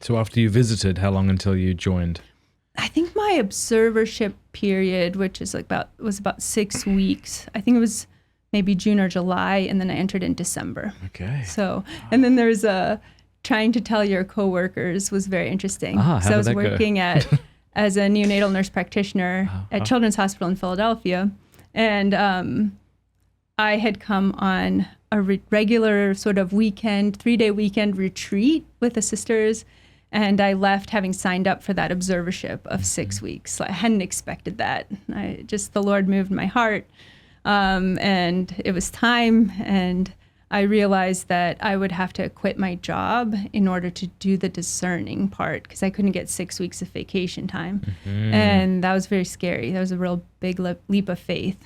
So after you visited, how long until you joined? I think my observership period, which is was about 6 weeks. I think it was maybe June or July, and then I entered in December. Okay. So, and then there's trying to tell your coworkers was very interesting. How so I was did that working as a neonatal nurse practitioner at Children's Hospital in Philadelphia, and I had come on a regular sort of 3-day weekend retreat with the sisters. And I left having signed up for that observership of 6 weeks. So I hadn't expected that. The Lord moved my heart. And it was time. And I realized that I would have to quit my job in order to do the discerning part, because I couldn't get 6 weeks of vacation time. Mm-hmm. And that was very scary. That was a real big leap of faith.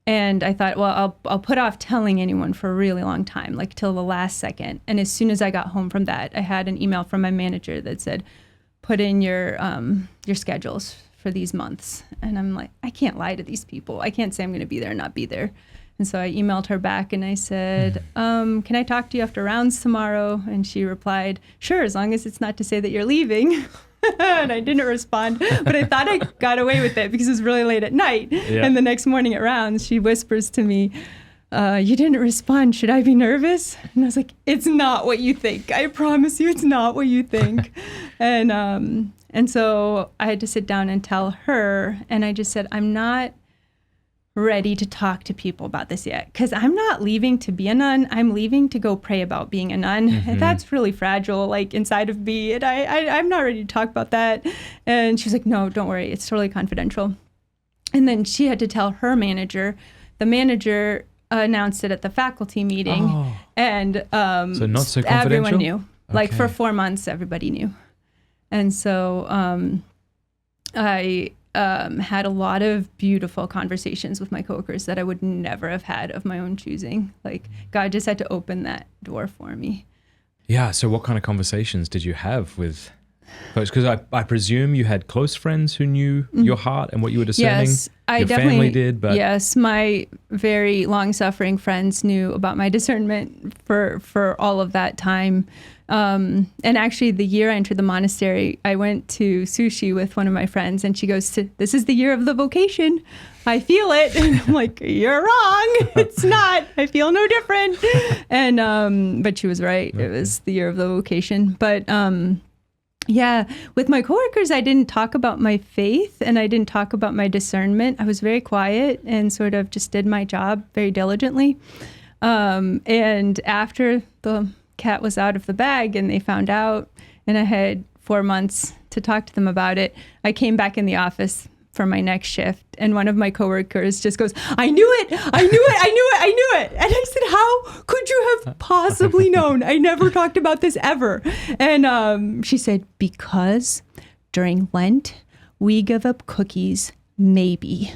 And I thought, well, I'll put off telling anyone for a really long time, like till the last second. And as soon as I got home from that, I had an email from my manager that said, put in your schedules for these months. And I'm like, I can't lie to these people. I can't say I'm going to be there and not be there. And so I emailed her back and I said, can I talk to you after rounds tomorrow? And she replied, sure, as long as it's not to say that you're leaving. And I didn't respond, but I thought I got away with it because it was really late at night. Yeah. And the next morning at rounds, she whispers to me, you didn't respond. Should I be nervous? And I was like, it's not what you think. I promise you, it's not what you think. And so I had to sit down and tell her. And I just said, I'm not ready to talk to people about this yet, because I'm not leaving to be a nun. I'm leaving to go pray about being a nun. Mm-hmm. And that's really fragile, like inside of me. And I'm not ready to talk about that. And she was like, no, don't worry. It's totally confidential. And then she had to tell her manager. The manager announced it at the faculty meeting. Oh. And so not so confidential? Everyone knew. Okay. Like for 4 months, everybody knew. And so I had a lot of beautiful conversations with my coworkers that I would never have had of my own choosing. Like God just had to open that door for me. Yeah. So what kind of conversations did you have with folks? Because I presume you had close friends who knew your heart and what you were discerning. Yes, I Your definitely family did, but yes, my very long-suffering friends knew about my discernment for all of that time. And actually, the year I entered the monastery, I went to sushi with one of my friends, and she goes, "This is the year of the vocation. I feel it." And I'm like, "You're wrong. It's not. I feel no different." And but she was right. Okay. It was the year of the vocation. But yeah, with my coworkers, I didn't talk about my faith and I didn't talk about my discernment. I was very quiet and sort of just did my job very diligently. And after the cat was out of the bag and they found out, and I had 4 months to talk to them about it, I came back in the office for my next shift, and one of my coworkers just goes, "I knew it! I knew it! I knew it! I knew it!" And I said, "How could you have possibly known? I never talked about this ever." And she said, "Because during Lent, we give up cookies, maybe.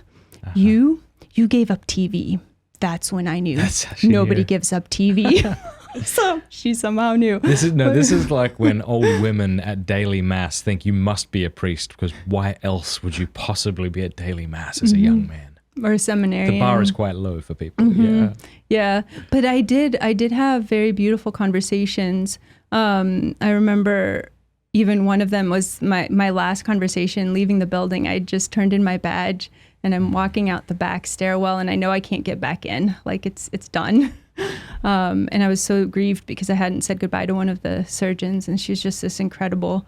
You gave up TV. That's when I knew. Nobody gives up TV." So she somehow knew. This is like when old women at daily mass think you must be a priest, because why else would you possibly be at daily mass as a young man? Or a seminarian. The bar is quite low for people. Mm-hmm. Yeah. But I did have very beautiful conversations. I remember even one of them was my last conversation leaving the building. I just turned in my badge and I'm walking out the back stairwell, and I know I can't get back in. Like it's done. And I was so grieved because I hadn't said goodbye to one of the surgeons, and she's just this incredible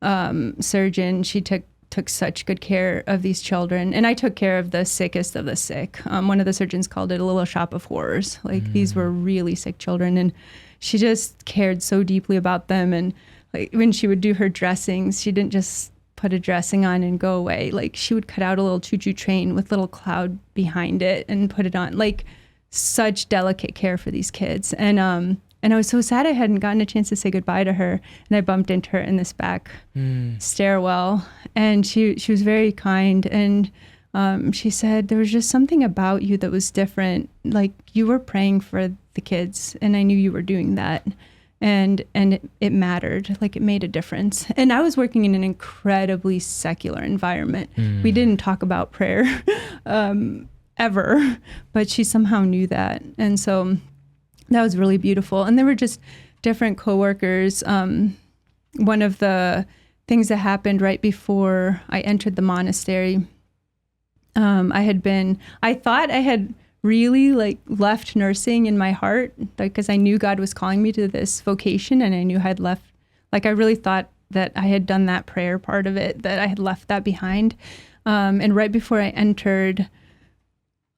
surgeon. She took such good care of these children, and I took care of the sickest of the sick. One of the surgeons called it a little shop of horrors. Like these were really sick children, and she just cared so deeply about them. And like when she would do her dressings, she didn't just put a dressing on and go away. Like she would cut out a little choo-choo train with little cloud behind it and put it on. Like such delicate care for these kids. And I was so sad I hadn't gotten a chance to say goodbye to her. And I bumped into her in this back stairwell, and she was very kind. And she said, "There was just something about you that was different. Like you were praying for the kids, and I knew you were doing that. And it mattered, like it made a difference." And I was working in an incredibly secular environment. We didn't talk about prayer ever, but she somehow knew that. And so that was really beautiful. And there were just different coworkers. one of the things that happened right before I entered the monastery, I thought I had really like left nursing in my heart, because I knew God was calling me to this vocation, and I knew I had left, like I really thought that I had done that prayer part of it, that I had left that behind. And right before I entered,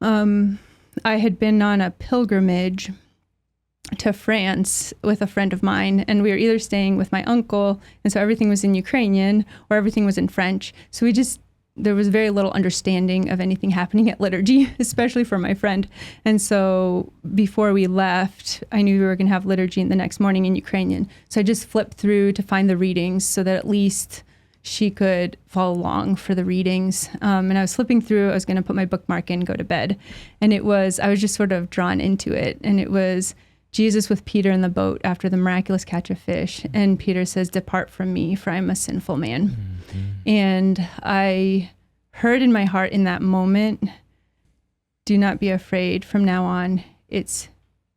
I had been on a pilgrimage to France with a friend of mine, and we were either staying with my uncle, and so everything was in Ukrainian, or everything was in French. So there was very little understanding of anything happening at liturgy, especially for my friend. And so before we left, I knew we were going to have liturgy the next morning in Ukrainian. So I just flipped through to find the readings so that at least she could follow along for the readings. And I was flipping through, I was going to put my bookmark in, go to bed. And I was just sort of drawn into it. And it was Jesus with Peter in the boat after the miraculous catch of fish. And Peter says, "Depart from me, for I'm a sinful man." Mm-hmm. And I heard in my heart in that moment, "Do not be afraid. From now on, it's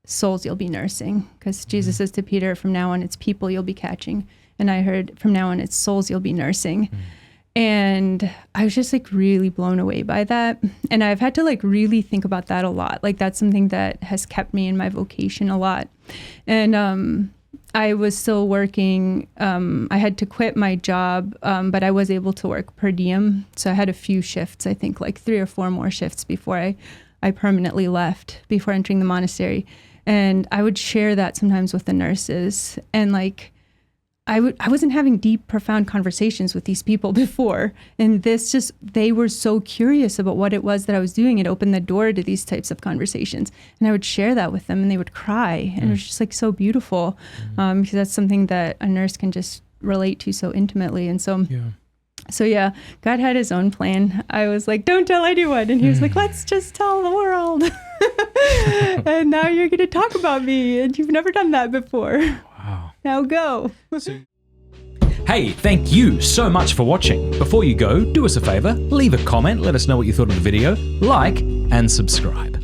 souls you'll be nursing." Because Jesus says to Peter, "From now on, it's people you'll be catching." And I heard, "From now on, it's souls you'll be nursing." Mm. And I was just like really blown away by that. And I've had to like really think about that a lot. Like that's something that has kept me in my vocation a lot. And I was still working. I had to quit my job, but I was able to work per diem. So I had a few shifts, I think like 3 or 4 more shifts before I permanently left, before entering the monastery. And I would share that sometimes with the nurses. And like, I wasn't having deep, profound conversations with these people before. And they were so curious about what it was that I was doing. It opened the door to these types of conversations. And I would share that with them and they would cry. And it was just like so beautiful, because that's something that a nurse can just relate to so intimately. And so yeah, God had his own plan. I was like, "Don't tell anyone." And he was like, "Let's just tell the world." And now you're going to talk about me and you've never done that before. Wow. Now go. Hey, thank you so much for watching. Before you go, do us a favor, leave a comment, let us know what you thought of the video, like, and subscribe.